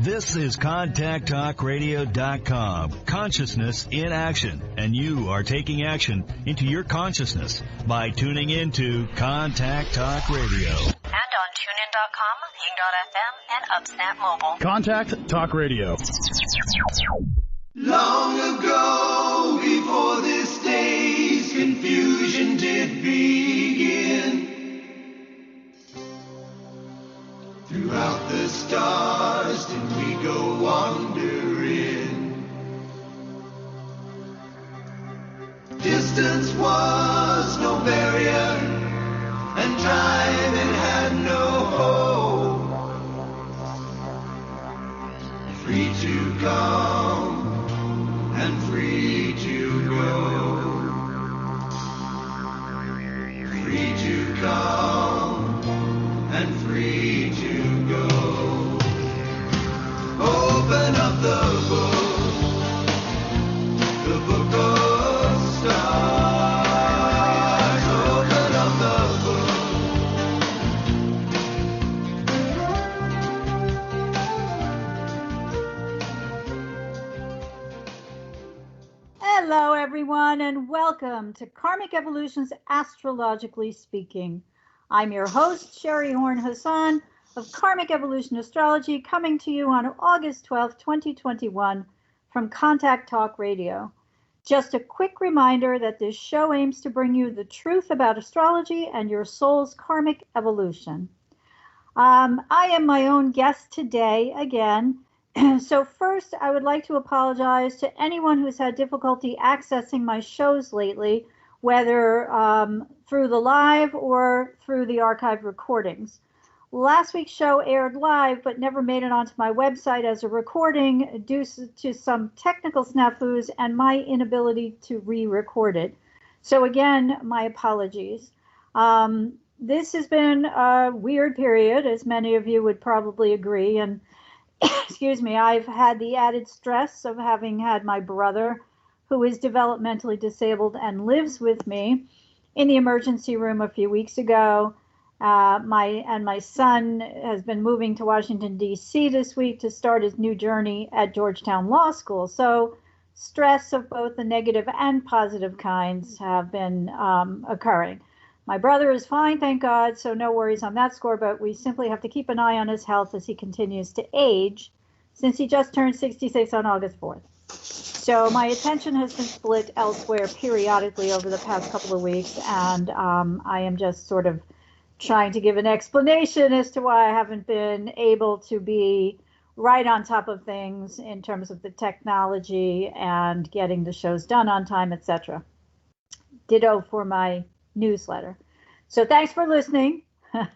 This is ContactTalkRadio.com. Consciousness in action. And you are taking action into your consciousness by tuning into Contact Talk Radio. And on TuneIn.com, Ping.fm, and UpSnap Mobile. Contact Talk Radio. Long ago, before this day's confusion did begin, throughout the stars did we go wandering. Distance was no barrier, and time it had no hope. Free to come and free to go. Free to come and free to go. Open up the book of stars. Open up the Hello, everyone, and welcome to Karmic Evolution's Astrologically Speaking. I'm your host, SHERI Horn Hasan of Karmic Evolution Astrology, coming to you on August 12, 2021 from Contact Talk Radio. Just a quick reminder that this show aims to bring you the truth about astrology and your soul's karmic evolution. I am my own guest today again. So first, I would like to apologize to anyone who's had difficulty accessing my shows lately, whether through the live or through the archive recordings. Last week's show aired live, but never made it onto my website as a recording due to some technical snafus and my inability to re-record it. So again, my apologies. This has been a weird period, as many of you would probably agree, and excuse me, I've had the added stress of having had my brother, who is developmentally disabled and lives with me, in the emergency room a few weeks ago. My son has been moving to Washington, D.C. this week to start his new journey at Georgetown Law School. So stress of both the negative and positive kinds have been occurring. My brother is fine, thank God, so no worries on that score, but we simply have to keep an eye on his health as he continues to age, since he just turned 66 on August 4th. So my attention has been split elsewhere periodically over the past couple of weeks, and I am just sort of trying to give an explanation as to why I haven't been able to be right on top of things in terms of the technology and getting the shows done on time, etc. Ditto for my newsletter. So thanks for listening. And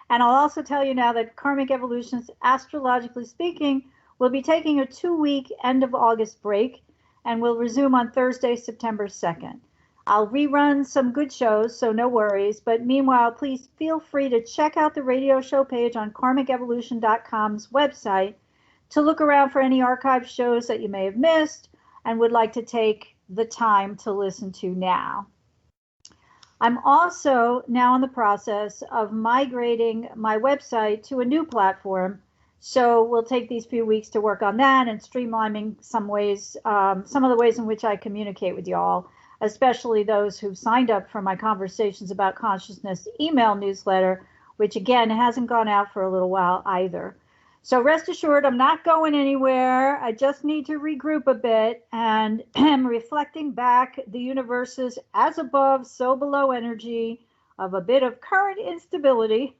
I'll also tell you now that Karmic Evolution's Astrologically Speaking will be taking a 2-week end of August break and will resume on Thursday, September 2nd. I'll rerun some good shows, so no worries. But meanwhile, please feel free to check out the radio show page on karmicevolution.com's website to look around for any archive shows that you may have missed and would like to take the time to listen to now. I'm also now in the process of migrating my website to a new platform, so we'll take these few weeks to work on that and streamlining some ways, some of the ways in which I communicate with y'all, especially those who've signed up for my Conversations About Consciousness email newsletter, which again hasn't gone out for a little while either. So rest assured, I'm not going anywhere. I just need to regroup a bit and am reflecting back the universe's as above, so below energy of a bit of current instability,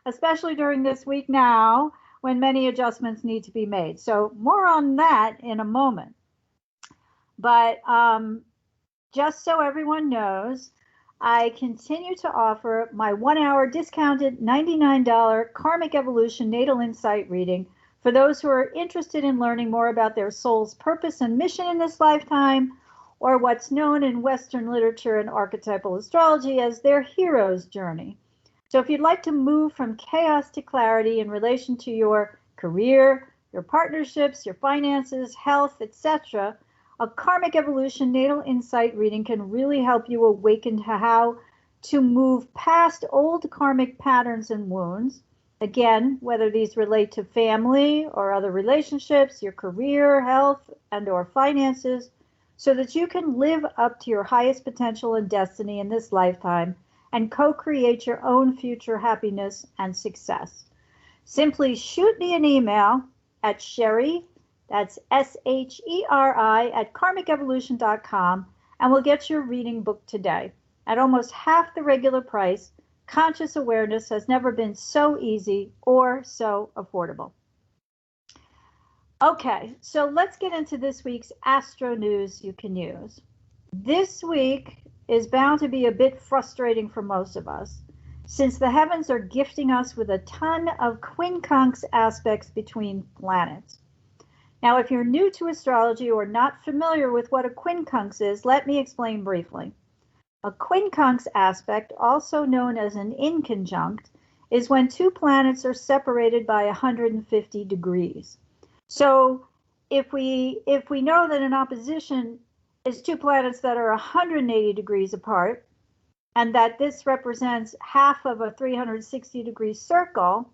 especially during this week now when many adjustments need to be made. So more on that in a moment. But just so everyone knows, I continue to offer my 1-hour discounted $99 Karmic Evolution Natal Insight reading for those who are interested in learning more about their soul's purpose and mission in this lifetime, or what's known in Western literature and archetypal astrology as their hero's journey. So if you'd like to move from chaos to clarity in relation to your career, your partnerships, your finances, health, etc., a Karmic Evolution Natal Insight reading can really help you awaken to how to move past old karmic patterns and wounds, Again, whether these relate to family or other relationships, your career, health, and or finances, so that you can live up to your highest potential and destiny in this lifetime and co-create your own future happiness and success. Simply shoot me an email at SHERI, that's SHERI, at karmicevolution.com, and we'll get your reading booked today. At almost half the regular price, conscious awareness has never been so easy or so affordable. Okay, so let's get into this week's Astro news you can use. This week is bound to be a bit frustrating for most of us, since the heavens are gifting us with a ton of quincunx aspects between planets. Now, if you're new to astrology or not familiar with what a quincunx is, let me explain briefly. A quincunx aspect, also known as an inconjunct, is when two planets are separated by 150 degrees. So if we know that an opposition is two planets that are 180 degrees apart, and that this represents half of a 360-degree circle,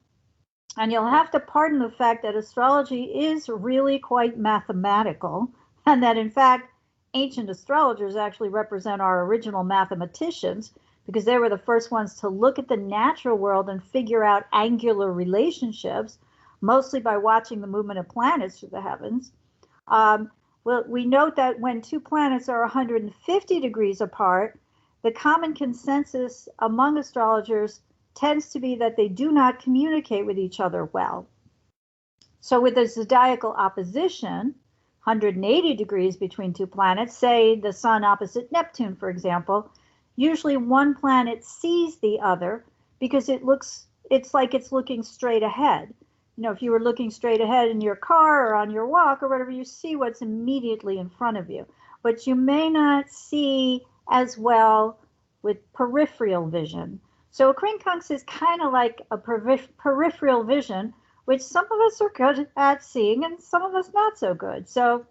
and you'll have to pardon the fact that astrology is really quite mathematical, and that in fact ancient astrologers actually represent our original mathematicians, because they were the first ones to look at the natural world and figure out angular relationships, mostly by watching the movement of planets through the heavens. Well, we note that when two planets are 150 degrees apart, the common consensus among astrologers tends to be that they do not communicate with each other well. So with a zodiacal opposition, 180 degrees between two planets, say the sun opposite Neptune, for example, usually one planet sees the other because it's like it's looking straight ahead. You know, if you were looking straight ahead in your car or on your walk or whatever, you see what's immediately in front of you. But you may not see as well with peripheral vision. So a quincunx is kind of like a peripheral vision, which some of us are good at seeing and some of us not so good. So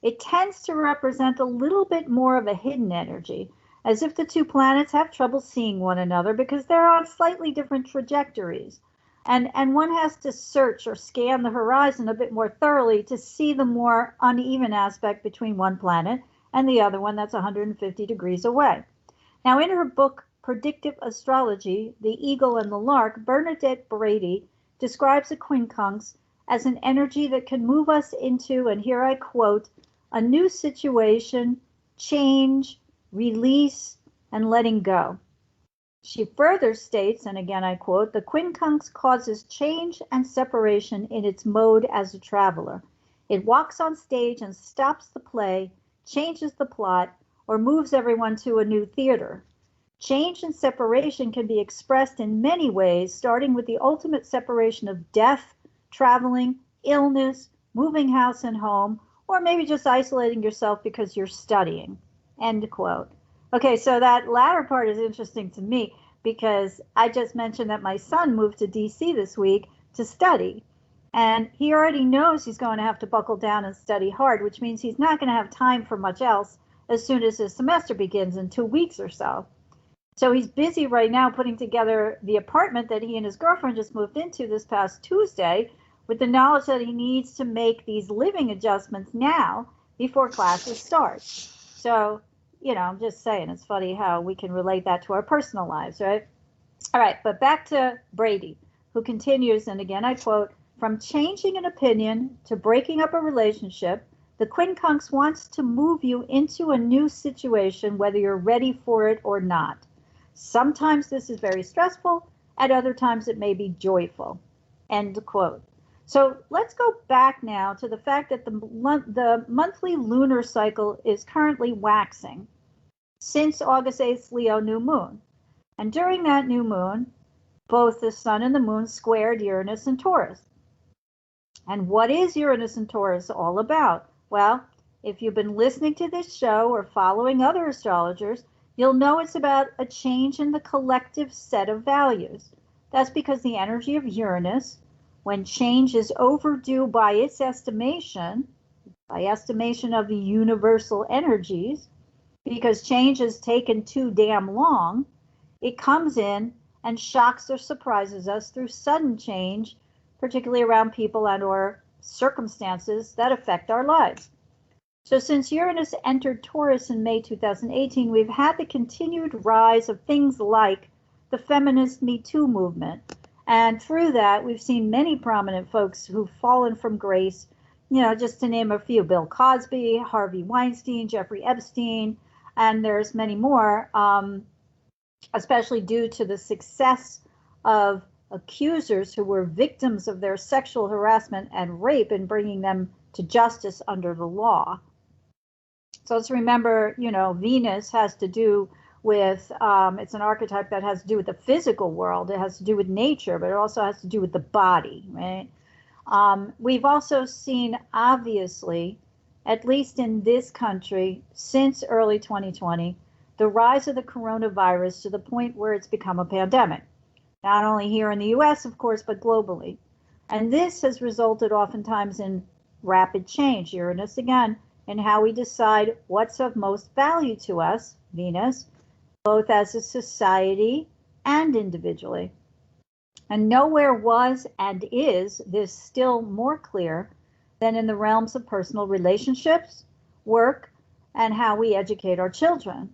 it tends to represent a little bit more of a hidden energy, as if the two planets have trouble seeing one another because they're on slightly different trajectories. And one has to search or scan the horizon a bit more thoroughly to see the more uneven aspect between one planet and the other one that's 150 degrees away. Now, in her book, Predictive Astrology, The Eagle and the Lark, Bernadette Brady describes a quincunx as an energy that can move us into, and here I quote, a new situation, change, release, and letting go. She further states, and again I quote, the quincunx causes change and separation in its mode as a traveler. It walks on stage and stops the play, changes the plot, or moves everyone to a new theater. Change and separation can be expressed in many ways, starting with the ultimate separation of death, traveling, illness, moving house and home, or maybe just isolating yourself because you're studying. End quote. Okay, so that latter part is interesting to me because I just mentioned that my son moved to DC this week to study. And he already knows he's going to have to buckle down and study hard, which means he's not going to have time for much else as soon as his semester begins in 2 weeks or so. So he's busy right now putting together the apartment that he and his girlfriend just moved into this past Tuesday, with the knowledge that he needs to make these living adjustments now before classes start. So, you know, I'm just saying, it's funny how we can relate that to our personal lives, right? All right, but back to Brady, who continues, and again I quote, from changing an opinion to breaking up a relationship, the quincunx wants to move you into a new situation, whether you're ready for it or not. Sometimes this is very stressful, at other times it may be joyful. End quote. So let's go back now to the fact that the monthly lunar cycle is currently waxing since August 8th Leo new moon. And during that new moon, both the sun and the moon squared Uranus and Taurus. And what is Uranus and Taurus all about? Well, if you've been listening to this show or following other astrologers, you'll know it's about a change in the collective set of values. That's because the energy of Uranus, when change is overdue by its estimation of the universal energies, because change has taken too damn long, it comes in and shocks or surprises us through sudden change, particularly around people and or circumstances that affect our lives. So since Uranus entered Taurus in May 2018, we've had the continued rise of things like the feminist Me Too movement. And through that, we've seen many prominent folks who've fallen from grace, just to name a few: Bill Cosby, Harvey Weinstein, Jeffrey Epstein, and there's many more, especially due to the success of accusers who were victims of their sexual harassment and rape and bringing them to justice under the law. So let's remember, Venus has to do with, it's an archetype that has to do with the physical world. It has to do with nature, but it also has to do with the body, right? We've also seen, obviously, at least in this country, since early 2020, the rise of the coronavirus to the point where it's become a pandemic. Not only here in the US, of course, but globally. And this has resulted oftentimes in rapid change, Uranus again, in how we decide what's of most value to us, Venus, both as a society and individually. And nowhere was and is this still more clear than in the realms of personal relationships, work, and how we educate our children.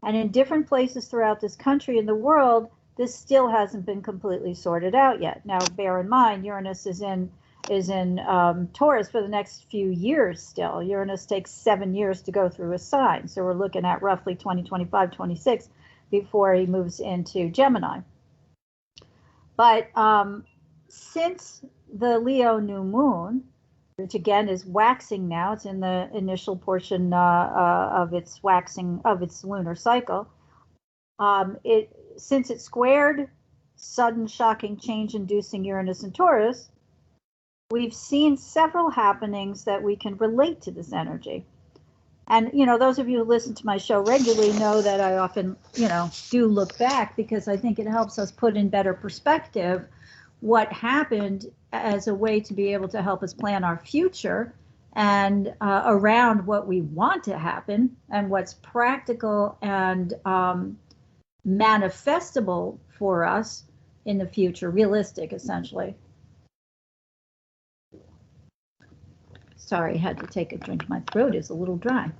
And in different places throughout this country and the world, this still hasn't been completely sorted out yet. Now, bear in mind, Uranus is in Taurus for the next few years still. Uranus takes 7 years to go through a sign. So we're looking at roughly 2025, 26 before he moves into Gemini. But since the Leo new moon, which again is waxing now, it's in the initial portion of its waxing of its lunar cycle, since it squared sudden shocking change inducing Uranus and Taurus, we've seen several happenings that we can relate to this energy. And, those of you who listen to my show regularly know that I often, do look back because I think it helps us put in better perspective what happened as a way to be able to help us plan our future and around what we want to happen and what's practical and manifestable for us in the future, realistic, essentially. Sorry, I had to take a drink. My throat is a little dry.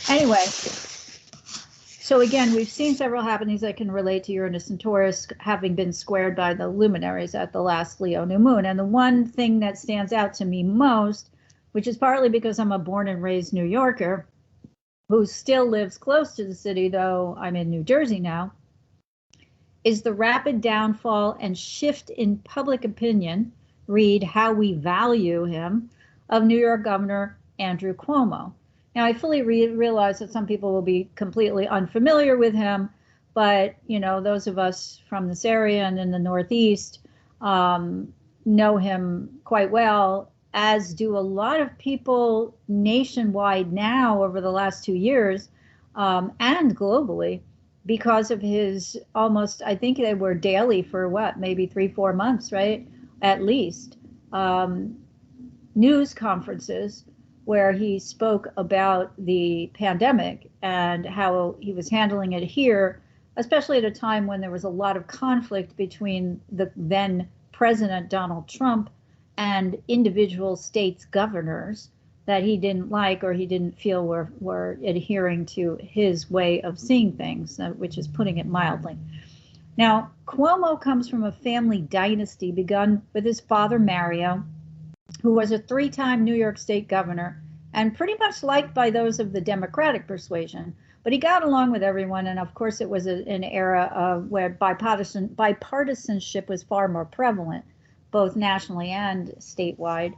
Anyway, so again, we've seen several happenings that can relate to Uranus and Taurus having been squared by the luminaries at the last Leo new moon. And the one thing that stands out to me most, which is partly because I'm a born and raised New Yorker who still lives close to the city, though I'm in New Jersey now, is the rapid downfall and shift in public opinion, read how we value him, of New York Governor Andrew Cuomo. Now, I fully realize that some people will be completely unfamiliar with him, but, those of us from this area and in the Northeast know him quite well, as do a lot of people nationwide now over the last 2 years and globally, because of his almost, I think they were daily for maybe 3-4 months, right? At least, news conferences where he spoke about the pandemic and how he was handling it here, especially at a time when there was a lot of conflict between the then President Donald Trump and individual states' governors that he didn't like or he didn't feel were adhering to his way of seeing things, which is putting it mildly. Now, Cuomo comes from a family dynasty begun with his father, Mario, who was a 3-time New York State governor and pretty much liked by those of the Democratic persuasion. But he got along with everyone, and of course it was an era where bipartisanship was far more prevalent, both nationally and statewide.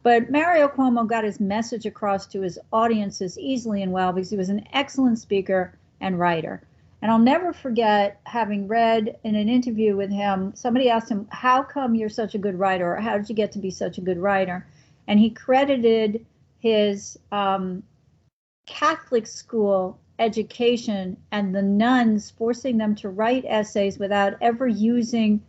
But Mario Cuomo got his message across to his audiences easily and well because he was an excellent speaker and writer. And I'll never forget having read in an interview with him, somebody asked him, how come you're such a good writer? Or how did you get to be such a good writer? And he credited his Catholic school education and the nuns forcing them to write essays without ever using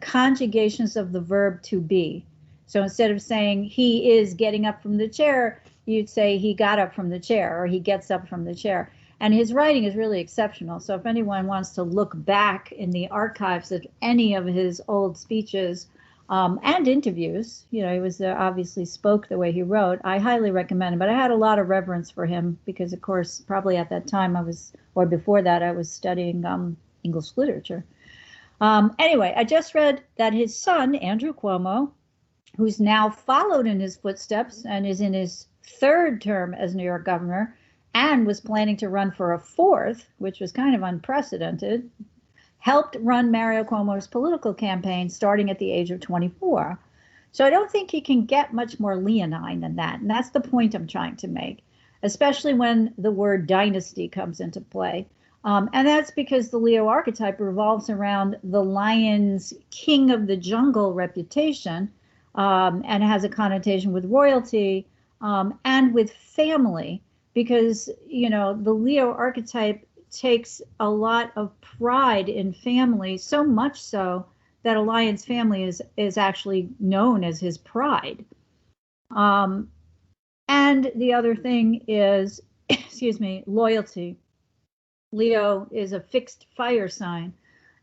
conjugations of the verb to be. So instead of saying he is getting up from the chair, you'd say he got up from the chair or he gets up from the chair. And his writing is really exceptional. So if anyone wants to look back in the archives of any of his old speeches and interviews, he was obviously spoke the way he wrote, I highly recommend him. But I had a lot of reverence for him because, of course, probably at that time or before that, I was studying English literature. Anyway, I just read that his son, Andrew Cuomo, who's now followed in his footsteps and is in his third term as New York governor, and was planning to run for a fourth, which was kind of unprecedented, helped run Mario Cuomo's political campaign starting at the age of 24. So I don't think he can get much more leonine than that. And that's the point I'm trying to make, especially when the word dynasty comes into play. And that's because the Leo archetype revolves around the lion's king of the jungle reputation, and has a connotation with royalty and with family. Because, the Leo archetype takes a lot of pride in family, so much so that a lion's family is actually known as his pride. And the other thing is, loyalty. Leo is a fixed fire sign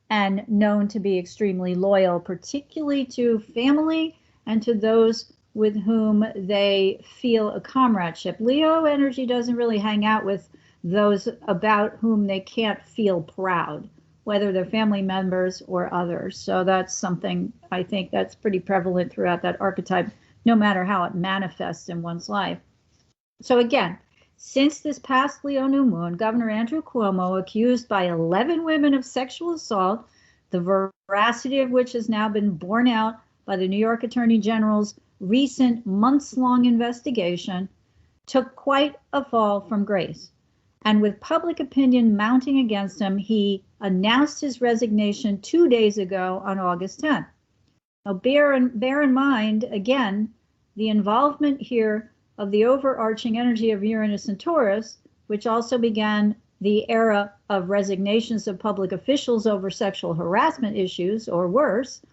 and known to be extremely loyal, particularly to family and to those with whom they feel a comradeship. Leo energy doesn't really hang out with those about whom they can't feel proud, whether they're family members or others. So that's something I think that's pretty prevalent throughout that archetype, no matter how it manifests in one's life. So again, since this past Leo new moon, Governor Andrew Cuomo, accused by 11 women of sexual assault, the veracity of which has now been borne out by the New York Attorney General's recent months-long investigation, took quite a fall from grace. And with public opinion mounting against him, he announced his resignation 2 days ago on August 10th. Now, bear in mind, again, the involvement here of the overarching energy of Uranus and Taurus, which also began the era of resignations of public officials over sexual harassment issues, or worse,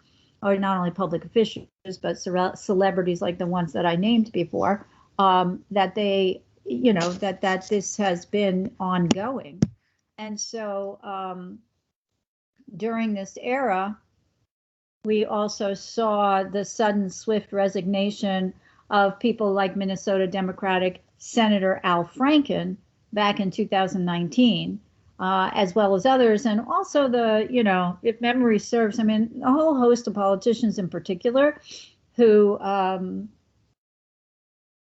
or not only public officials, but celebrities like the ones that I named before, that they, that this has been ongoing. And so during this era, we also saw the sudden, swift resignation of people like Minnesota Democratic Senator Al Franken back in 2019. As well as others, and also if memory serves, a whole host of politicians in particular who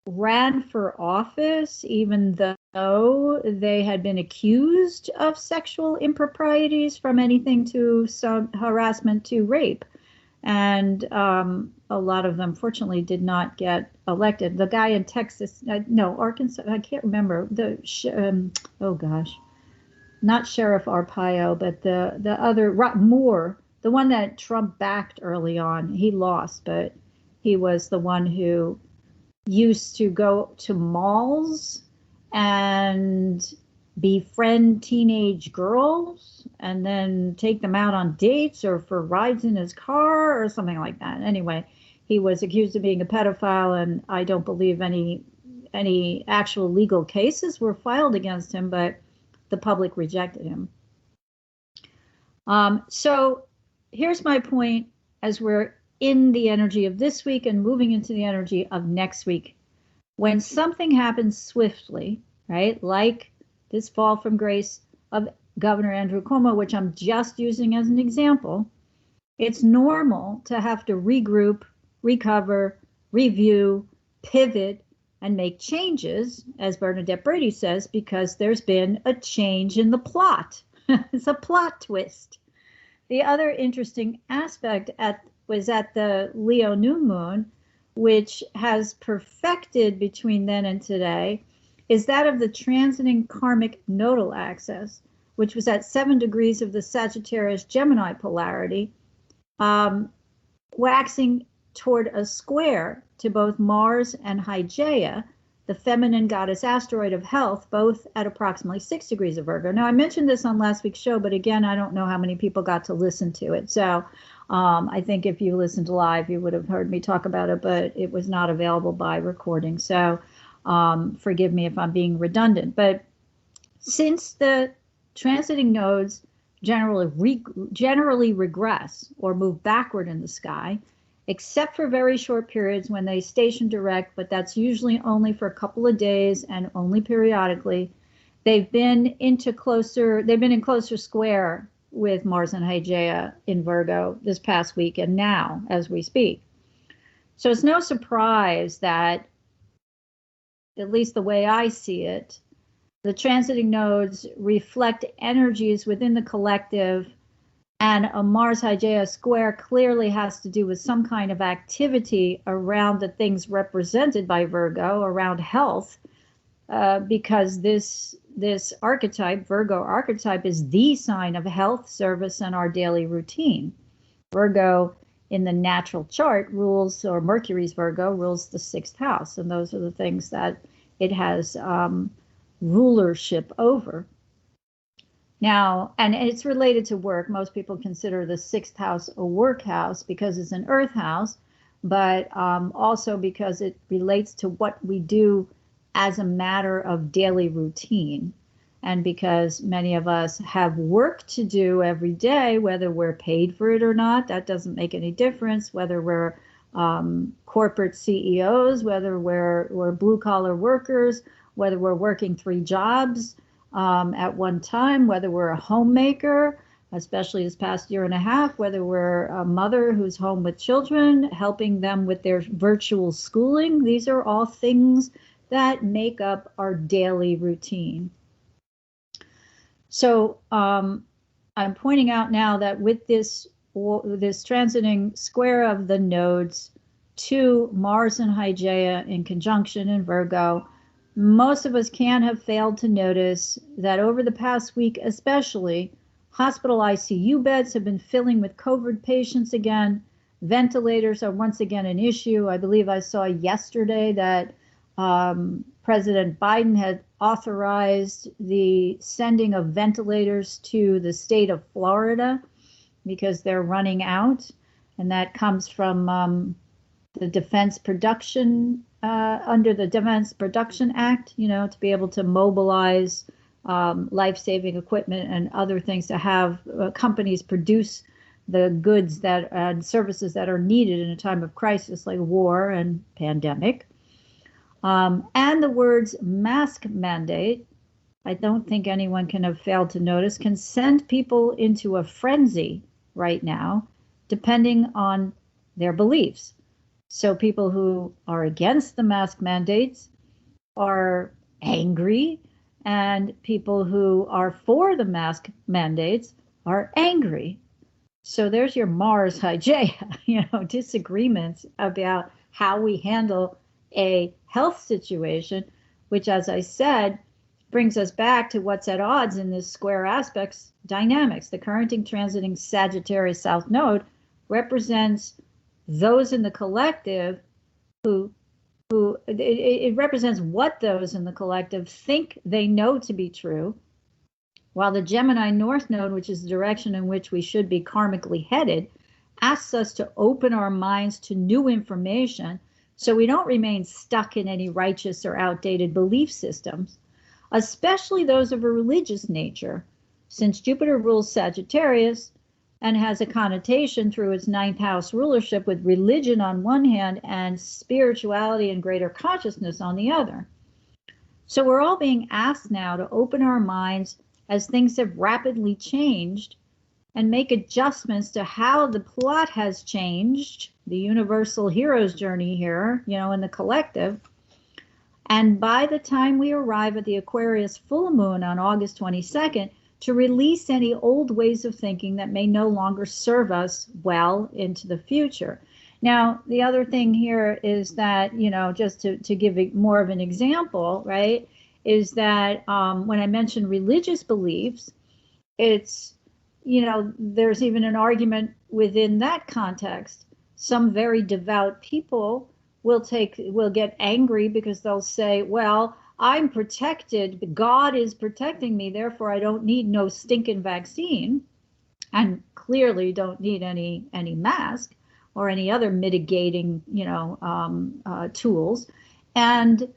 ran for office even though they had been accused of sexual improprieties, from anything to some harassment to rape. And a lot of them, fortunately, did not get elected. The guy in Texas, Arkansas, I can't remember, not Sheriff Arpaio, but the other, Moore, the one that Trump backed early on. He lost, but he was the one who used to go to malls and befriend teenage girls and then take them out on dates or for rides in his car or something like that. Anyway, he was accused of being a pedophile, and I don't believe any actual legal cases were filed against him, but the public rejected him. So here's my point as we're in the energy of this week and moving into the energy of next week. When something happens swiftly, right, like this fall from grace of Governor Andrew Cuomo, which I'm just using as an example, it's normal to have to regroup, recover, review, pivot, and make changes, as Bernadette Brady says, because there's been a change in the plot. It's a plot twist. The other interesting aspect was at the Leo new moon, which has perfected between then and today, is that of the transiting karmic nodal axis, which was at 7 degrees of the Sagittarius-Gemini polarity, waxing toward a square to both Mars and Hygeia, the feminine goddess asteroid of health, both at approximately 6 degrees of Virgo. Now, I mentioned this on last week's show, but again, I don't know how many people got to listen to it. So I think if you listened live, you would have heard me talk about it, but it was not available by recording. So forgive me if I'm being redundant. But Since the transiting nodes generally regress or move backward in the sky, except for very short periods when they station direct, but that's usually only for a couple of days and only periodically, they've been in closer square with Mars and Hygeia in Virgo this past week and now as we speak. So it's no surprise that, at least the way I see it, the transiting nodes reflect energies within the collective, and a Mars Hygeia square clearly has to do with some kind of activity around the things represented by Virgo, around health, because this archetype, Virgo archetype, is the sign of health, service, and our daily routine. Virgo in the natural chart rules, or Mercury's Virgo rules the 6th house, and those are the things that it has rulership over. Now, and it's related to work. Most people consider the 6th house a work house because it's an earth house, but also because it relates to what we do as a matter of daily routine. And because many of us have work to do every day, whether we're paid for it or not, that doesn't make any difference. Whether we're corporate CEOs, whether we're blue-collar workers, whether we're working 3 jobs at one time, whether we're a homemaker, especially this past year and a half, whether we're a mother who's home with children, helping them with their virtual schooling. These are all things that make up our daily routine. So I'm pointing out now that with this transiting square of the nodes to Mars and Hygeia in conjunction in Virgo, most of us can't have failed to notice that over the past week especially, hospital ICU beds have been filling with COVID patients again. Ventilators are once again an issue. I believe I saw yesterday that President Biden had authorized the sending of ventilators to the state of Florida because they're running out, and that comes from the Defense Production, under the Defense Production Act, to be able to mobilize life-saving equipment and other things to have companies produce the goods and services that are needed in a time of crisis like war and pandemic. And the words mask mandate, I don't think anyone can have failed to notice, can send people into a frenzy right now, depending on their beliefs. So people who are against the mask mandates are angry, and people who are for the mask mandates are angry. So there's your Mars Hygeia, disagreements about how we handle a health situation, which, as I said, brings us back to what's at odds in this square aspects dynamics. The currenting transiting Sagittarius South Node represents those in the collective who it represents what those in the collective think they know to be true, while the Gemini North Node, which is the direction in which we should be karmically headed, asks us to open our minds to new information so we don't remain stuck in any righteous or outdated belief systems, especially those of a religious nature, since Jupiter rules Sagittarius and has a connotation through its 9th house rulership with religion on one hand and spirituality and greater consciousness on the other. So we're all being asked now to open our minds as things have rapidly changed and make adjustments to how the plot has changed, the universal hero's journey here, in the collective. And by the time we arrive at the Aquarius full moon on August 22nd, to release any old ways of thinking that may no longer serve us well into the future. Now, the other thing here is that, just to give it more of an example, right, is that when I mention religious beliefs, it's, there's even an argument within that context. Some very devout people will get angry because they'll say, well, I'm protected, God is protecting me, therefore I don't need no stinking vaccine, and clearly don't need any mask or any other mitigating, tools. And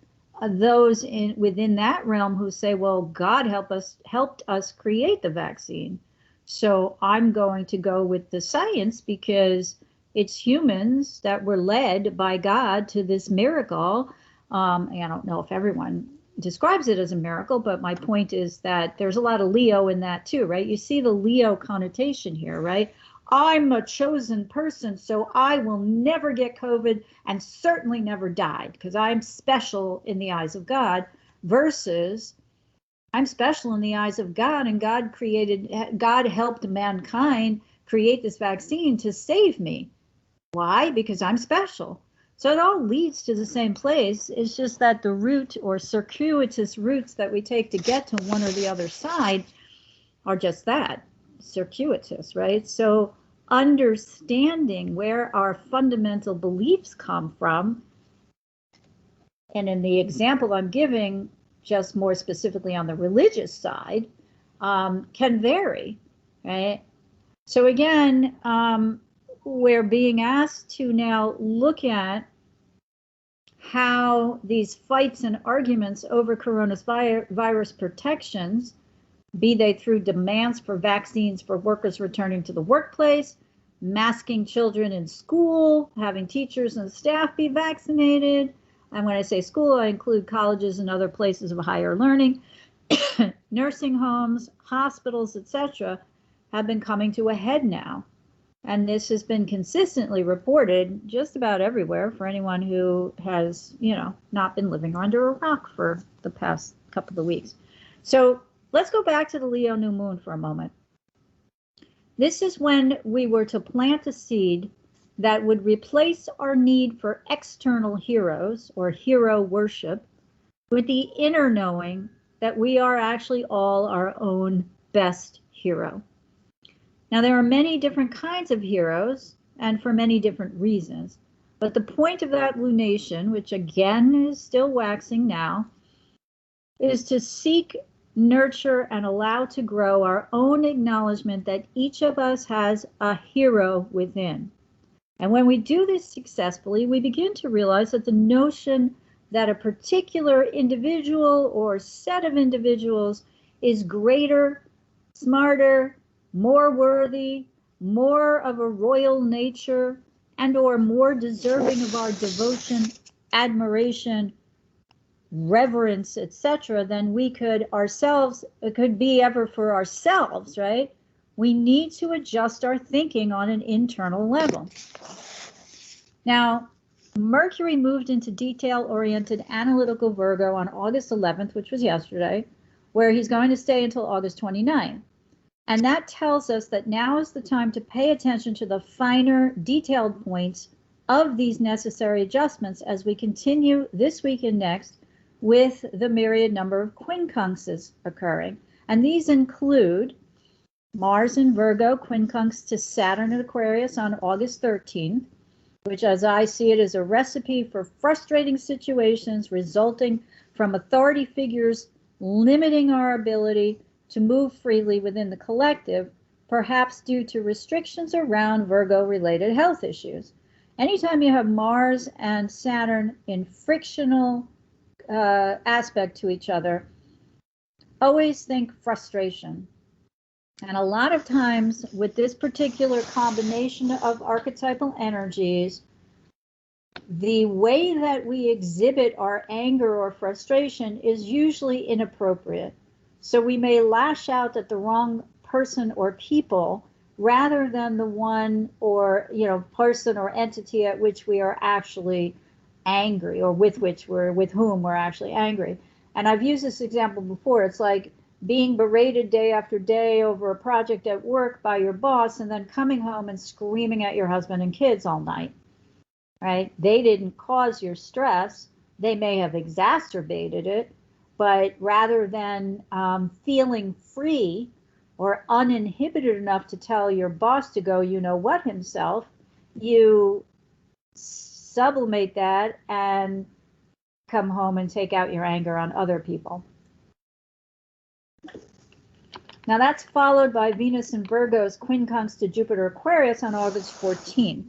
those within that realm who say, well, God helped us create the vaccine. So I'm going to go with the science because it's humans that were led by God to this miracle. I don't know if everyone describes it as a miracle, but my point is that there's a lot of Leo in that too, right? You see the Leo connotation here, right? I'm a chosen person, so I will never get COVID and certainly never die because I'm special in the eyes of God, versus I'm special in the eyes of God, and God helped mankind create this vaccine to save me. Why? Because I'm special. So it all leads to the same place. It's just that the route or circuitous routes that we take to get to one or the other side are just that, circuitous, right? So understanding where our fundamental beliefs come from, and in the example I'm giving, just more specifically on the religious side, can vary, right? So again, we're being asked to now look at how these fights and arguments over coronavirus protections, be they through demands for vaccines for workers returning to the workplace, masking children in school, having teachers and staff be vaccinated. And when I say school, I include colleges and other places of higher learning, nursing homes, hospitals, etc., have been coming to a head now. And this has been consistently reported just about everywhere for anyone who has, not been living under a rock for the past couple of weeks. So let's go back to the Leo new moon for a moment. This is when we were to plant a seed that would replace our need for external heroes or hero worship with the inner knowing that we are actually all our own best hero. Now, there are many different kinds of heroes and for many different reasons, but the point of that lunation, which again is still waxing now, is to seek, nurture, and allow to grow our own acknowledgement that each of us has a hero within. And when we do this successfully, we begin to realize that the notion that a particular individual or set of individuals is greater, smarter, more worthy, more of a royal nature, and or more deserving of our devotion, admiration, reverence, etc., than we could be ever for ourselves, right? We need to adjust our thinking on an internal level. Now, Mercury moved into detail-oriented analytical Virgo on August 11th, which was yesterday, where he's going to stay until August 29th. And that tells us that now is the time to pay attention to the finer, detailed points of these necessary adjustments as we continue this week and next with the myriad number of quincunxes occurring. And these include Mars in Virgo, quincunx to Saturn in Aquarius on August 13th, which, as I see it, is a recipe for frustrating situations resulting from authority figures limiting our ability to move freely within the collective, perhaps due to restrictions around Virgo-related health issues. Anytime you have Mars and Saturn in frictional aspect to each other, always think frustration. And a lot of times with this particular combination of archetypal energies, the way that we exhibit our anger or frustration is usually inappropriate. So we may lash out at the wrong person or people rather than the one or person or entity at which we are actually angry, or with whom we're actually angry. And I've used this example before. It's like being berated day after day over a project at work by your boss and then coming home and screaming at your husband and kids all night, right? They didn't cause your stress. They may have exacerbated it, but rather than feeling free or uninhibited enough to tell your boss to go, himself, you sublimate that and come home and take out your anger on other people. Now that's followed by Venus in Virgo's quincunx to Jupiter Aquarius on August 14th,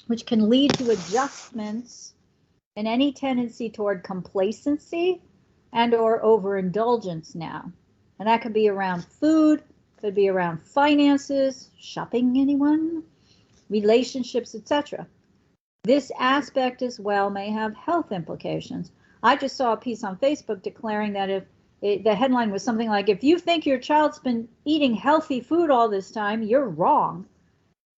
which can lead to adjustments and any tendency toward complacency and or overindulgence now. And that could be around food, could be around finances, shopping, anyone, relationships, etc. This aspect as well may have health implications. I just saw a piece on Facebook declaring that the headline was something like, if you think your child's been eating healthy food all this time, you're wrong.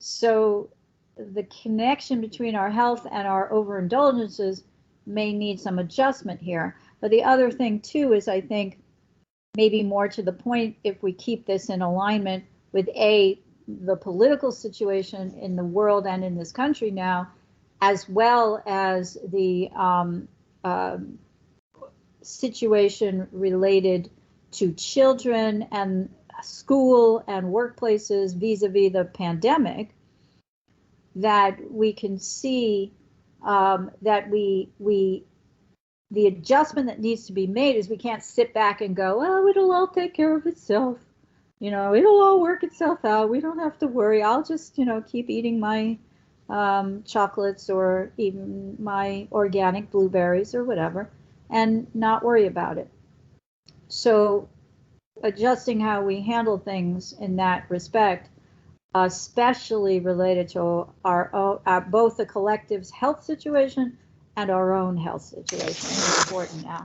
So the connection between our health and our overindulgences may need some adjustment here. But the other thing too is, I think, maybe more to the point, if we keep this in alignment with the political situation in the world and in this country now, as well as the situation related to children and school and workplaces vis-a-vis the pandemic, that we can see that the adjustment that needs to be made is we can't sit back and go, oh, it'll all take care of itself. It'll all work itself out. We don't have to worry. I'll just, keep eating my chocolates or even my organic blueberries or whatever, and not worry about it. So adjusting how we handle things in that respect, especially related to our both the collective's health situation and our own health situation, is important now.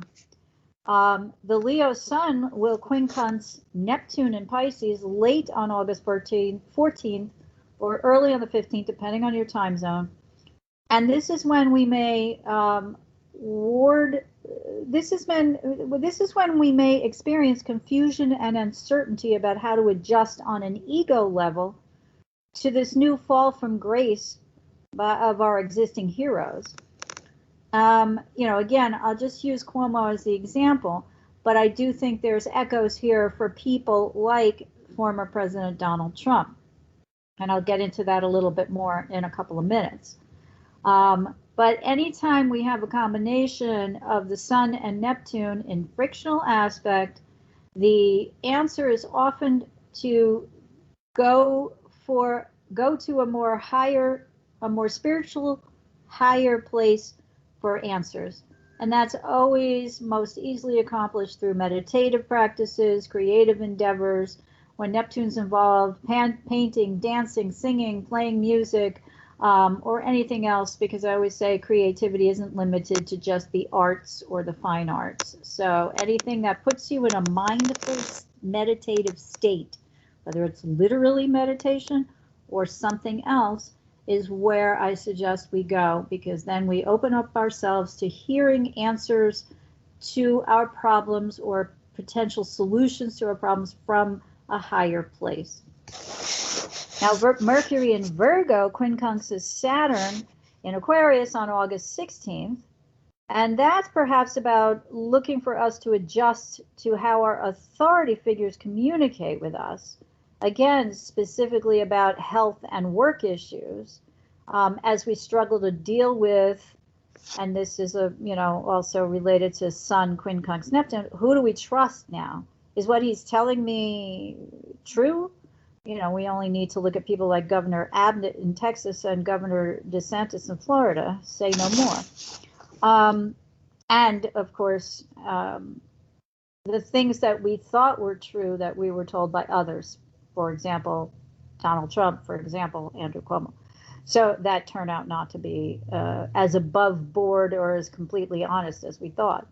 The Leo Sun will quincunx Neptune in Pisces late on August 14th or early on the 15th, depending on your time zone. And this is when we may this is when we may experience confusion and uncertainty about how to adjust on an ego level to this new fall from grace of our existing heroes. Again, I'll just use Cuomo as the example, but I do think there's echoes here for people like former President Donald Trump. And I'll get into that a little bit more in a couple of minutes. But anytime we have a combination of the Sun and Neptune in frictional aspect, the answer is often to go to a more spiritual, higher place for answers. And that's always most easily accomplished through meditative practices, creative endeavors. When Neptune's involved, painting, dancing, singing, playing music, or anything else, because I always say creativity isn't limited to just the arts or the fine arts. So anything that puts you in a mindful meditative state, whether it's literally meditation or something else, is where I suggest we go, because then we open up ourselves to hearing answers to our problems or potential solutions to our problems from a higher place. Now, Mercury in Virgo quincunxes Saturn in Aquarius on August 16th, and that's perhaps about looking for us to adjust to how our authority figures communicate with us. Again, specifically about health and work issues, as we struggle to deal with, and this is also related to Sun quincunx Neptune. Who do we trust now? Is what he's telling me true? We only need to look at people like Governor Abbott in Texas and Governor DeSantis in Florida, say no more. And of course, the things that we thought were true that we were told by others, for example, Donald Trump, for example, Andrew Cuomo. So that turned out not to be as above board or as completely honest as we thought.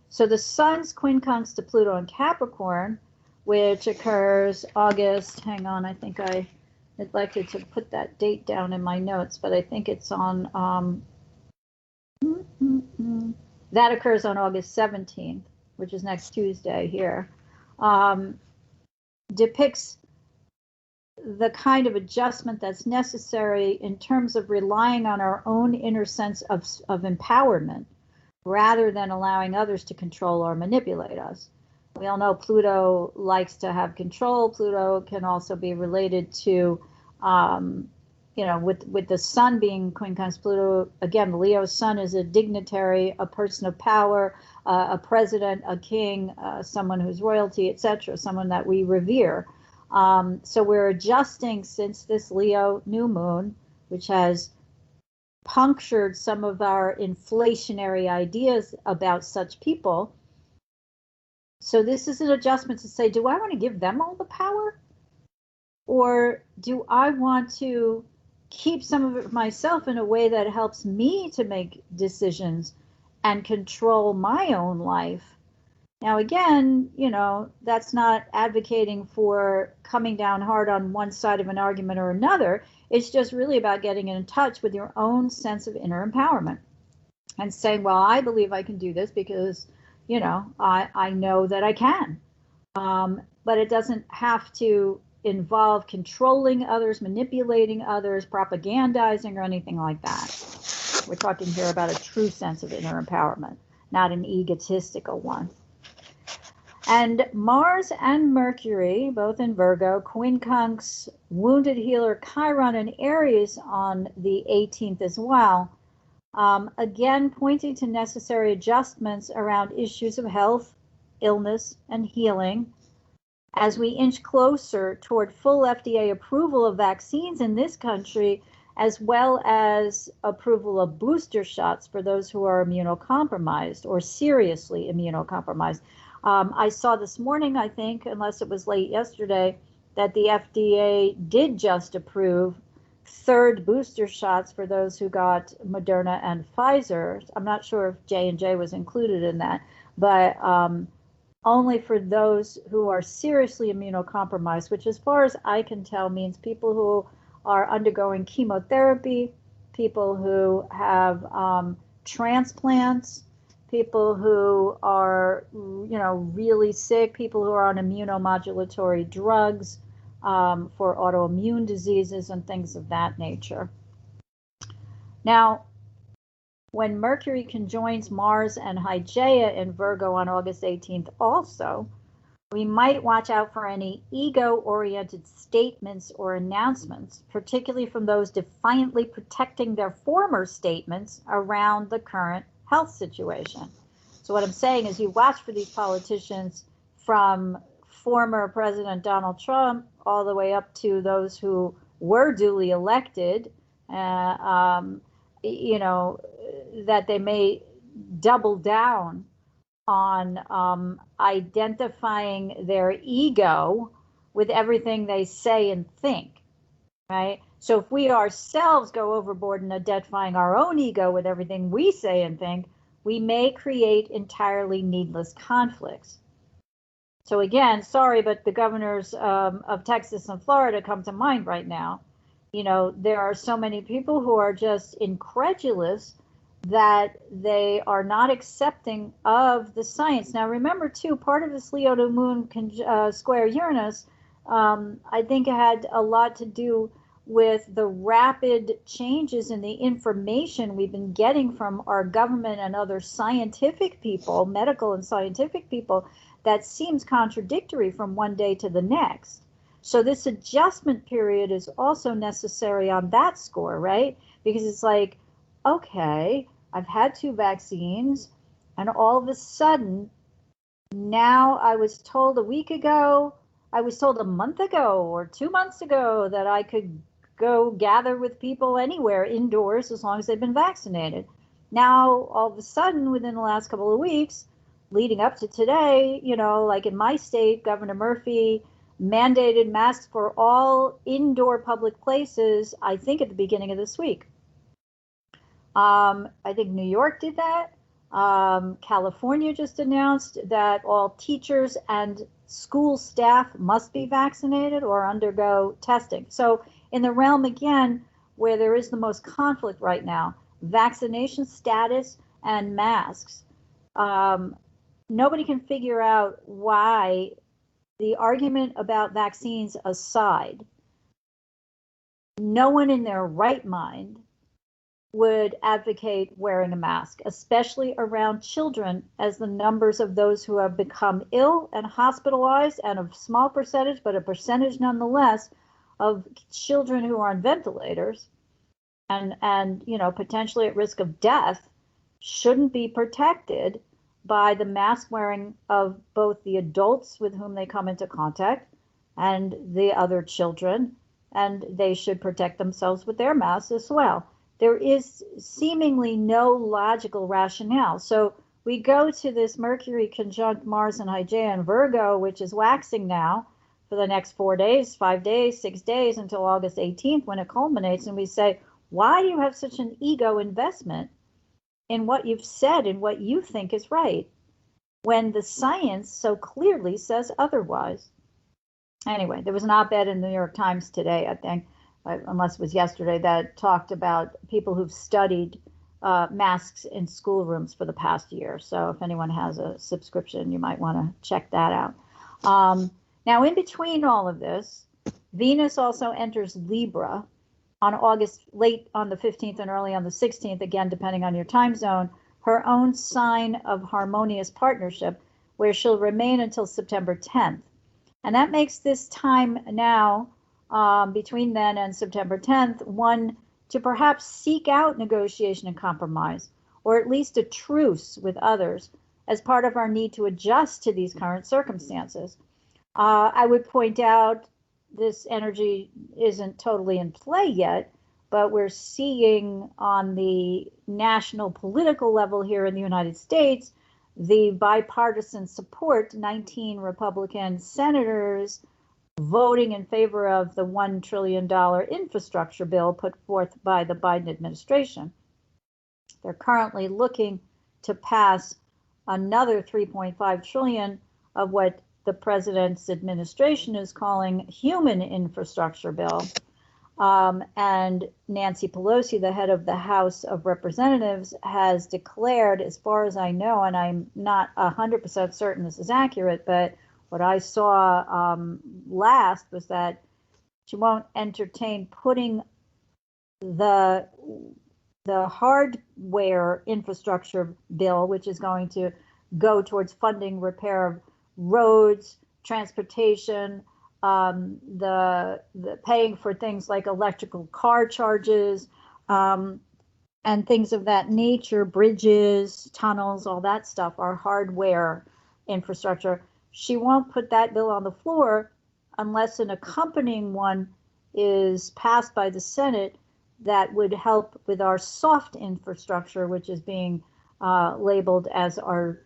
So the Sun's quincunx to Pluto in Capricorn, which occurs August, hang on, I think I neglected to put that date down in my notes, but I think it's on, that occurs on August 17th, which is next Tuesday here, depicts the kind of adjustment that's necessary in terms of relying on our own inner sense of empowerment, rather than allowing others to control or manipulate us. We all know Pluto likes to have control. Pluto can also be related to, with the Sun being quincunx Pluto, again, the Leo Sun is a dignitary, a person of power, a president, a king, someone who's royalty, etc., someone that we revere. So we're adjusting since this Leo new moon, which has punctured some of our inflationary ideas about such people. So this is an adjustment to say, do I want to give them all the power? Or do I want to keep some of it myself in a way that helps me to make decisions and control my own life? Now, again, that's not advocating for coming down hard on one side of an argument or another. It's just really about getting in touch with your own sense of inner empowerment and saying, well, I believe I can do this because, I know that I can. But it doesn't have to involve controlling others, manipulating others, propagandizing, or anything like that. We're talking here about a true sense of inner empowerment, not an egotistical one. And Mars and Mercury, both in Virgo, Quincunx, Wounded Healer, Chiron, and Aries on the 18th as well. Again, pointing to necessary adjustments around issues of health, illness, and healing. As we inch closer toward full FDA approval of vaccines in this country, as well as approval of booster shots for those who are immunocompromised or seriously immunocompromised. I saw this morning, I think, unless it was late yesterday, that the FDA did just approve third booster shots for those who got Moderna and Pfizer. I'm not sure if J&J was included in that, but only for those who are seriously immunocompromised, which as far as I can tell means people who are undergoing chemotherapy, people who have transplants, people who are, really sick, people who are on immunomodulatory drugs for autoimmune diseases and things of that nature. Now, when Mercury conjoins Mars and Hygeia in Virgo on August 18th also, we might watch out for any ego-oriented statements or announcements, particularly from those defiantly protecting their former statements around the current health situation. So what I'm saying is you watch for these politicians from former President Donald Trump all the way up to those who were duly elected, that they may double down on identifying their ego with everything they say and think, right? So if we ourselves go overboard in identifying our own ego with everything we say and think, we may create entirely needless conflicts. So again, sorry, but the governors of Texas and Florida come to mind right now. There are so many people who are just incredulous that they are not accepting of the science. Now, remember, too, part of this Leo to Moon square Uranus, I think it had a lot to do with the rapid changes in the information we've been getting from our government and other scientific people, medical and scientific people, that seems contradictory from one day to the next. So this adjustment period is also necessary on that score, right? Because it's like, okay, I've had 2 vaccines, and all of a sudden, now I was told a week ago, I was told a month ago or 2 months ago that I could go gather with people anywhere indoors as long as they've been vaccinated. Now, all of a sudden, within the last couple of weeks, leading up to today, like in my state, Governor Murphy mandated masks for all indoor public places, I think at the beginning of this week. I think New York did that. California just announced that all teachers and school staff must be vaccinated or undergo testing. So in the realm, again, where there is the most conflict right now, vaccination status and masks, nobody can figure out why, the argument about vaccines aside, no one in their right mind would advocate wearing a mask, especially around children, as the numbers of those who have become ill and hospitalized, and a small percentage, but a percentage nonetheless, of children who are on ventilators and potentially at risk of death, shouldn't be protected by the mask wearing of both the adults with whom they come into contact and the other children, and they should protect themselves with their masks as well. there is seemingly no logical rationale. So we go to this Mercury conjunct Mars and Hygeia in Virgo, which is waxing now for the next 4 days, 5 days, 6 days until August 18th when it culminates. And we say, why do you have such an ego investment in what you've said and what you think is right when the science so clearly says otherwise? Anyway, there was an op-ed in the New York Times today, I think, unless it was yesterday, that talked about people who've studied masks in schoolrooms for the past year. So if anyone has a subscription, you might want to check that out. Now, in between all of this, Venus also enters Libra on August, late on the 15th and early on the 16th, again, depending on your time zone, her own sign of harmonious partnership, where she'll remain until September 10th. And that makes this time now, between then and September 10th, one to perhaps seek out negotiation and compromise, or at least a truce with others as part of our need to adjust to these current circumstances. I would point out this energy isn't totally in play yet, but we're seeing on the national political level here in the United States, the bipartisan support, 19 Republican senators voting in favor of the $1 trillion infrastructure bill put forth by the Biden administration. They're currently looking to pass another $3.5 trillion of what the president's administration is calling human infrastructure bill. And Nancy Pelosi, the head of the House of Representatives, has declared, as far as I know, and I'm not 100% certain this is accurate, but what I saw last was that she won't entertain putting the hardware infrastructure bill, which is going to go towards funding repair of roads, transportation, the paying for things like electrical car charges, and things of that nature, bridges, tunnels, all that stuff, our hardware infrastructure. She won't put that bill on the floor unless an accompanying one is passed by the Senate that would help with our soft infrastructure, which is being labeled as our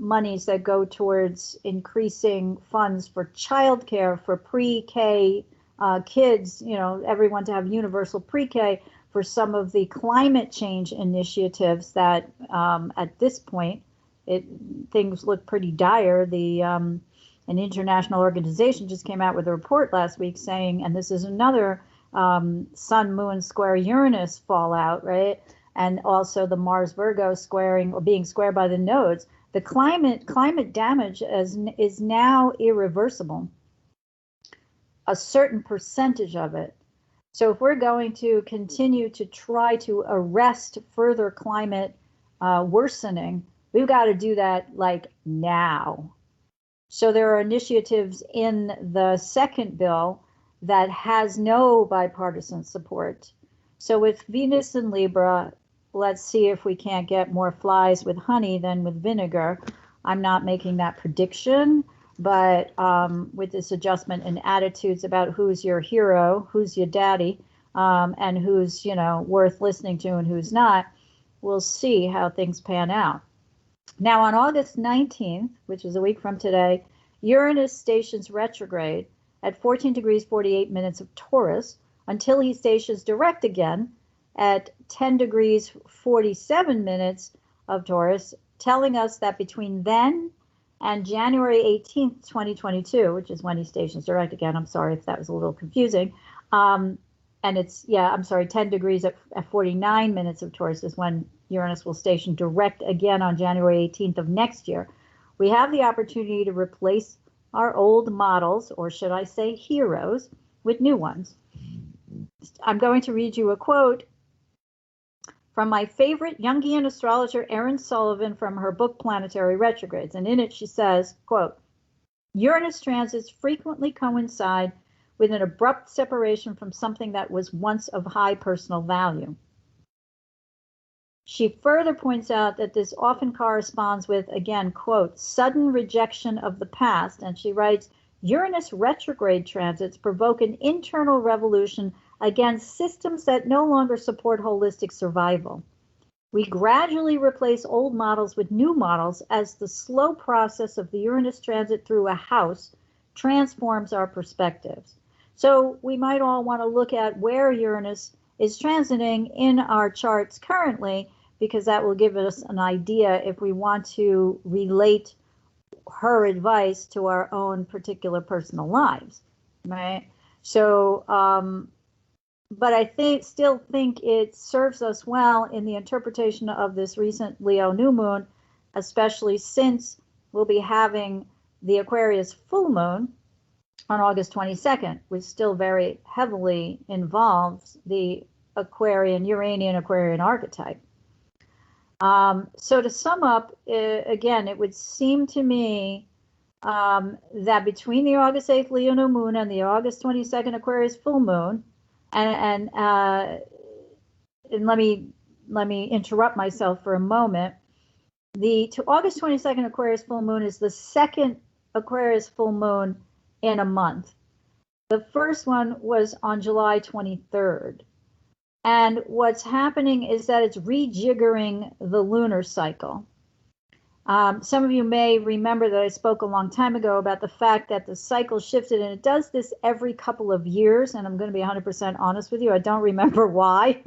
monies that go towards increasing funds for childcare for pre-K kids, everyone to have universal pre-K, for some of the climate change initiatives that at this point, things look pretty dire. An international organization just came out with a report last week saying, and this is another Sun, Moon square Uranus fallout, right? And also the Mars Virgo squaring or being squared by the nodes. The climate damage is now irreversible, a certain percentage of it. So if we're going to continue to try to arrest further climate worsening, we've got to do that like now. So there are initiatives in the second bill that has no bipartisan support. So with Venus and Libra, let's see if we can't get more flies with honey than with vinegar. I'm not making that prediction, but with this adjustment in attitudes about who's your hero, who's your daddy, and who's, worth listening to and who's not, we'll see how things pan out. Now on August 19th, which is a week from today, Uranus stations retrograde at 14 degrees 48 minutes of Taurus until he stations direct again at 10 degrees 47 minutes of Taurus, telling us that between then and January 18th, 2022, which is when he stations direct again, I'm sorry if that was a little confusing, and it's, 10 degrees at 49 minutes of Taurus is when Uranus will station direct again on January 18th of next year. We have the opportunity to replace our old models, or should I say heroes, with new ones. I'm going to read you a quote from my favorite Jungian astrologer, Erin Sullivan, from her book, Planetary Retrogrades. And in it, she says, quote, Uranus transits frequently coincide with an abrupt separation from something that was once of high personal value. She further points out that this often corresponds with, again, quote, sudden rejection of the past. And she writes, Uranus retrograde transits provoke an internal revolution against systems that no longer support holistic survival. We gradually replace old models with new models as the slow process of the Uranus transit through a house transforms our perspectives. So we might all want to look at where Uranus is transiting in our charts currently, because that will give us an idea if we want to relate her advice to our own particular personal lives, right? So, but I still think it serves us well in the interpretation of this recent Leo new moon, especially since we'll be having the Aquarius full moon on August 22nd, which still very heavily involves the Uranian Aquarian archetype. So to sum up, again, it would seem to me that between the August 8th Leo new moon and the August 22nd Aquarius full moon, and let me interrupt myself for a moment. To August 22nd Aquarius full moon is the second Aquarius full moon in a month. The first one was on July 23rd. And what's happening is that it's rejiggering the lunar cycle. Some of you may remember that I spoke a long time ago about the fact that the cycle shifted, and it does this every couple of years. And I'm going to be 100% honest with you. I don't remember why,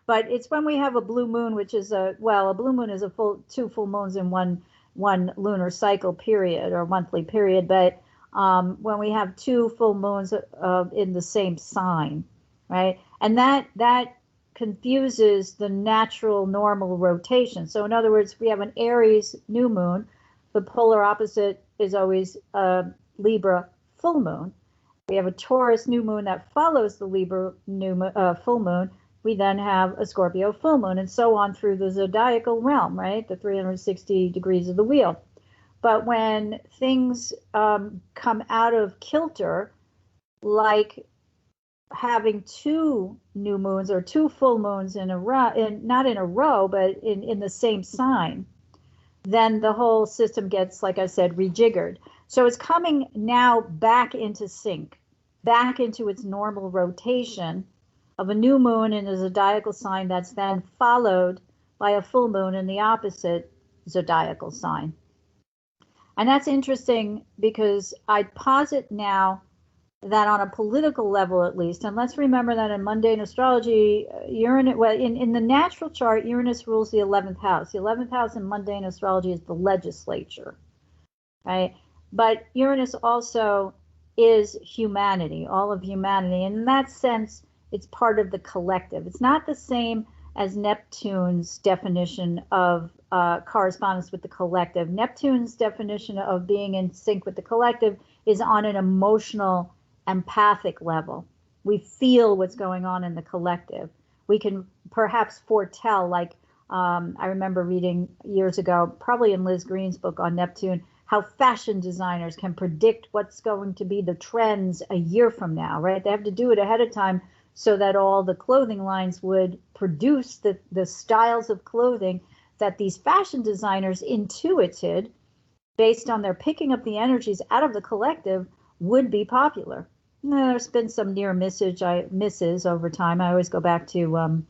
but it's when we have a blue moon, which is a blue moon is two full moons in one lunar cycle period or monthly period. But when we have two full moons in the same sign, right? And that confuses the natural normal rotation. So in other words, we have an Aries new moon. The polar opposite is always Libra full moon. We have a Taurus new moon that follows the Libra full moon. We then have a Scorpio full moon, and so on through the zodiacal realm, right? The 360 degrees of the wheel. But when things come out of kilter, like having two new moons or two full moons in a row, not in a row, but in the same sign, then the whole system gets, like I said, rejiggered. So it's coming now back into sync, back into its normal rotation of a new moon in a zodiacal sign that's then followed by a full moon in the opposite zodiacal sign. And that's interesting because I'd posit now that on a political level, at least, and let's remember that in mundane astrology, Uranus, in the natural chart, Uranus rules the 11th house. The 11th house in mundane astrology is the legislature, right? But Uranus also is humanity, all of humanity. And in that sense, it's part of the collective. It's not the same as Neptune's definition of correspondence with the collective. Neptune's definition of being in sync with the collective is on an emotional, empathic level. We feel what's going on in the collective. We can perhaps foretell, like I remember reading years ago, probably in Liz Green's book on Neptune, how fashion designers can predict what's going to be the trends a year from now, right? They have to do it ahead of time so that all the clothing lines would produce the styles of clothing that these fashion designers intuited, based on their picking up the energies out of the collective, would be popular. There's been some near misses over time. I always go back to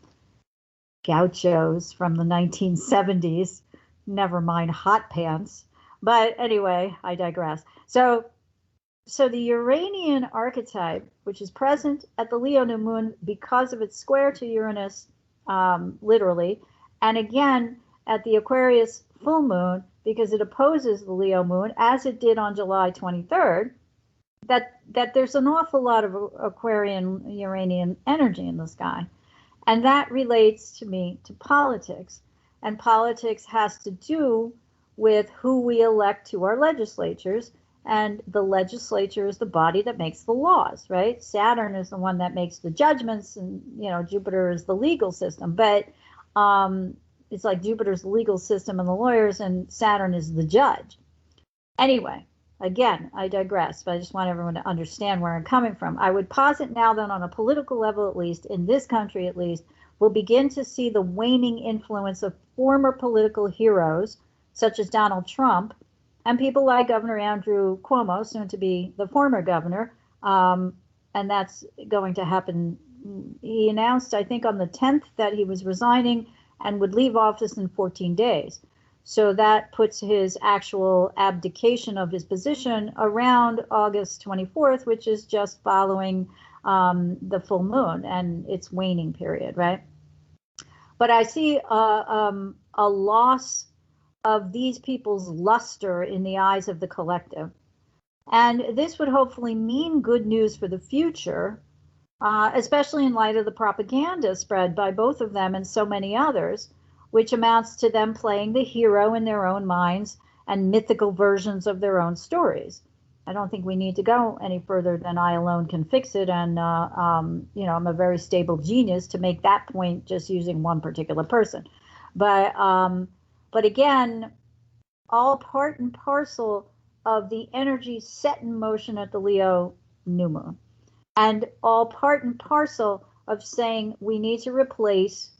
gauchos from the 1970s, never mind hot pants. But anyway, I digress. So the Uranian archetype, which is present at the Leo new moon because of its square to Uranus, literally, and again at the Aquarius full moon because it opposes the Leo moon, as it did on July 23rd, that there's an awful lot of Aquarian Uranian energy in the sky. And that relates to me to politics. And politics has to do with who we elect to our legislatures. And the legislature is the body that makes the laws, right? Saturn is the one that makes the judgments, and Jupiter is the legal system. But it's like Jupiter's the legal system and the lawyers, and Saturn is the judge. Anyway, again, I digress, but I just want everyone to understand where I'm coming from. I would posit now that on a political level, at least, in this country at least, we'll begin to see the waning influence of former political heroes, such as Donald Trump, and people like Governor Andrew Cuomo, soon to be the former governor, and that's going to happen. He announced, I think, on the 10th that he was resigning and would leave office in 14 days. So that puts his actual abdication of his position around August 24th, which is just following the full moon and its waning period, right? But I see a loss of these people's luster in the eyes of the collective. And this would hopefully mean good news for the future, especially in light of the propaganda spread by both of them and so many others, which amounts to them playing the hero in their own minds and mythical versions of their own stories. I don't think we need to go any further than I alone can fix it. And, you know, I'm a very stable genius to make that point just using one particular person. But again, all part and parcel of the energy set in motion at the Leo new moon, and all part and parcel of saying we need to replace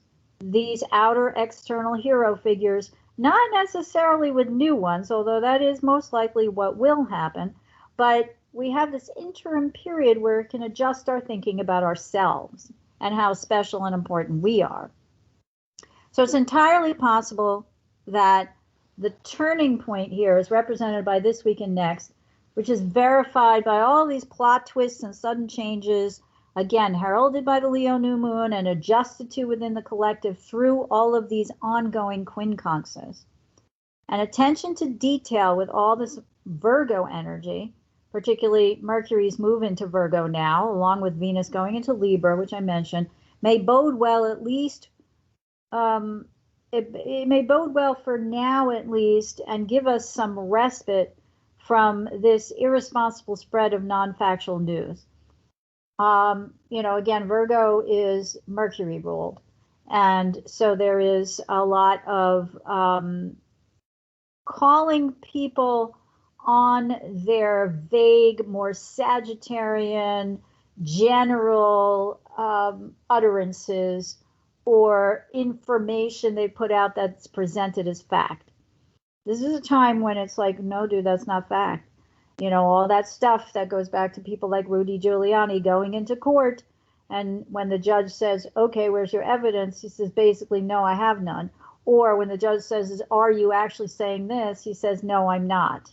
these outer external hero figures, not necessarily with new ones, although that is most likely what will happen, but we have this interim period where it can adjust our thinking about ourselves and how special and important we are. So it's entirely possible that the turning point here is represented by this week and next, which is verified by all these plot twists and sudden changes, again, heralded by the Leo new moon and adjusted to within the collective through all of these ongoing quincunxes. And attention to detail with all this Virgo energy, particularly Mercury's move into Virgo now, along with Venus going into Libra, which I mentioned, may bode well at least, it may bode well for now at least, and give us some respite from this irresponsible spread of non-factual news. You know, again, Virgo is Mercury ruled. And so there is a lot of calling people on their vague, more Sagittarian, general utterances or information they put out that's presented as fact. This is a time when it's like, no, dude, that's not fact. You know, all that stuff that goes back to people like Rudy Giuliani going into court. And when the judge says, okay, where's your evidence? He says, basically, no, I have none. Or when the judge says, are you actually saying this? He says, no, I'm not.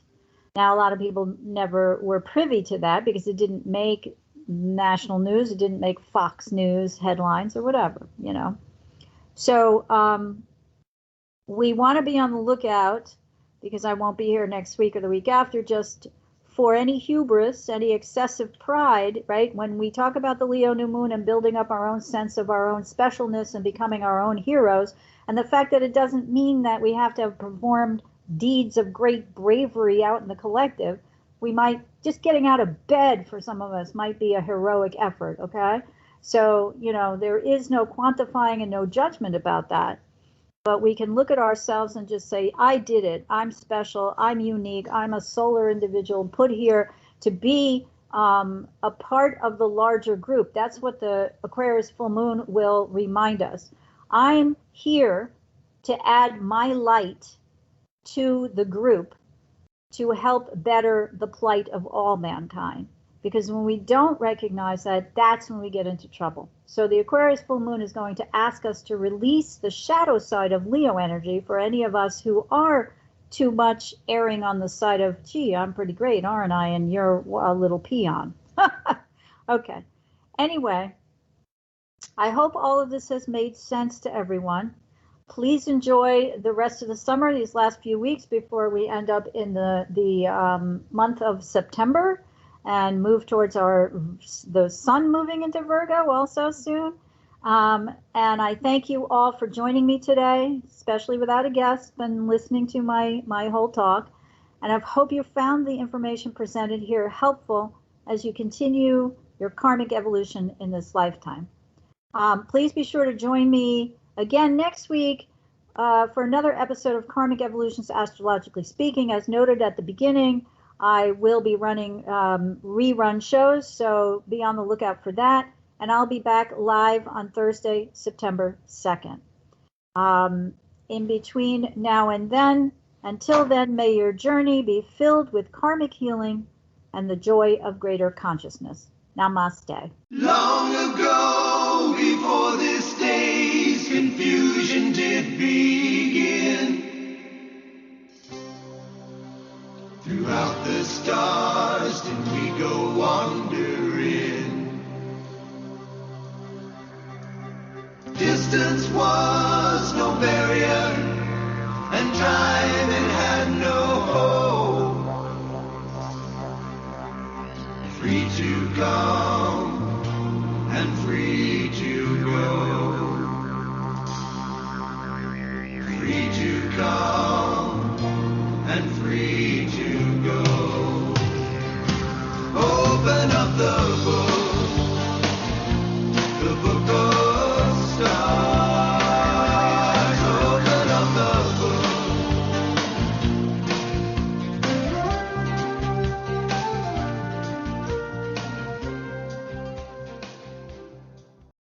Now, a lot of people never were privy to that because it didn't make national news. It didn't make Fox News headlines or whatever, you know. So we want to be on the lookout, because I won't be here next week or the week after, just for any hubris, any excessive pride, right? When we talk about the Leo new moon and building up our own sense of our own specialness and becoming our own heroes, and the fact that it doesn't mean that we have to have performed deeds of great bravery out in the collective. We might, just getting out of bed for some of us might be a heroic effort, okay? So, you know, there is no quantifying and no judgment about that. But we can look at ourselves and just say, I did it. I'm special. I'm unique. I'm a solar individual put here to be a part of the larger group. That's what the Aquarius full moon will remind us. I'm here to add my light to the group to help better the plight of all mankind. Because when we don't recognize that, that's when we get into trouble. So the Aquarius full moon is going to ask us to release the shadow side of Leo energy for any of us who are too much erring on the side of, gee, I'm pretty great, aren't I? And you're a little peon. Okay. Anyway, I hope all of this has made sense to everyone. Please enjoy the rest of the summer, these last few weeks before we end up in the month of September and move towards the sun moving into Virgo also soon. And I thank you all for joining me today, especially without a guest, and listening to my whole talk. And I hope you found the information presented here helpful as you continue your karmic evolution in this lifetime. Please be sure to join me again next week for another episode of Karmic Evolutions Astrologically Speaking. As noted at the beginning, I will be running rerun shows, so be on the lookout for that. And I'll be back live on Thursday, September 2nd. In between now and then, until then, may your journey be filled with karmic healing and the joy of greater consciousness. Namaste. Long ago, before this day's confusion did begin, throughout the stars did we go wandering. Distance was no barrier.